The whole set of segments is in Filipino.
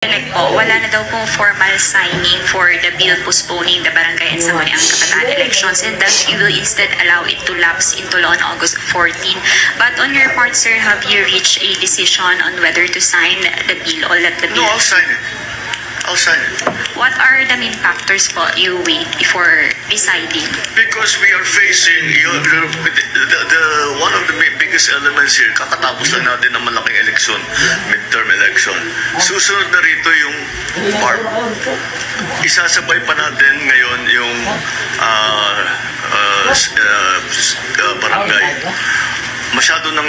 Like po, wala na daw pong formal signing for the bill postponing the barangay and Sangguniang Kabataan elections, and that you will instead allow it to lapse into law on August 14. But on your part, sir, have you reached a decision on whether to sign the bill or let the bill? No, I'll sign it. I'll sign it. What are the main factors po you weigh before deciding? Because we are facing one of the biggest elements here, kakatapos lang natin ng malaking eleksyon, midterm election. Susunod na rito yung BARP. Isasabay pa natin ngayon yung barangay. Masyado ang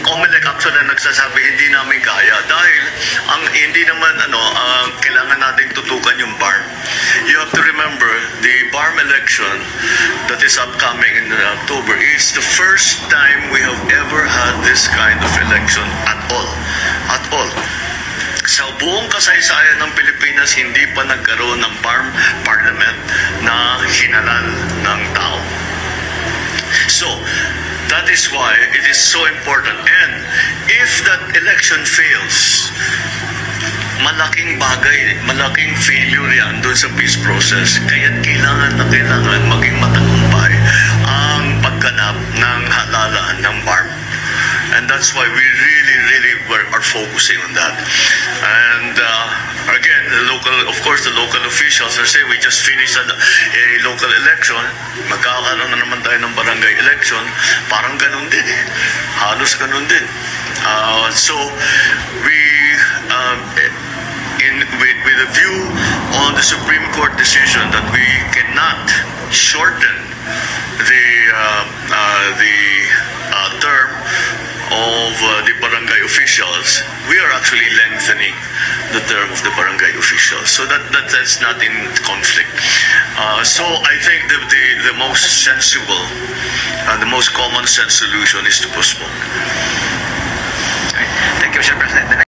COMELEC actually nagsasabi hindi namin kaya dahil hindi naman kailangan nating tutukan yung BARM. You have to remember the BARM election that is upcoming in October is the first time we have ever had this kind of election at all. Sa buong kasaysayan ng Pilipinas, hindi pa nagkaroon ng BARM parliament na hinalal ng tao. So, that is why it is so important. And if that election fails, malaking bagay, malaking failure yan doon sa peace process. Kaya kailangan maging matagumpay ang pagganap ng halalan ng BARM. And that's why we really are focusing on that. And again, of course, the local officials are saying we just finished a local election. Magkakaroon na naman tayo ng barangay election. Parang ganun din eh. Halos ganun din. So we with a view on the Supreme Court decision that we cannot shorten the term of the barangay officials, we are actually lengthening the term of the barangay officials, so that's not in conflict. So I think the most sensible and the most common sense solution is to postpone. Thank you, Mr. President.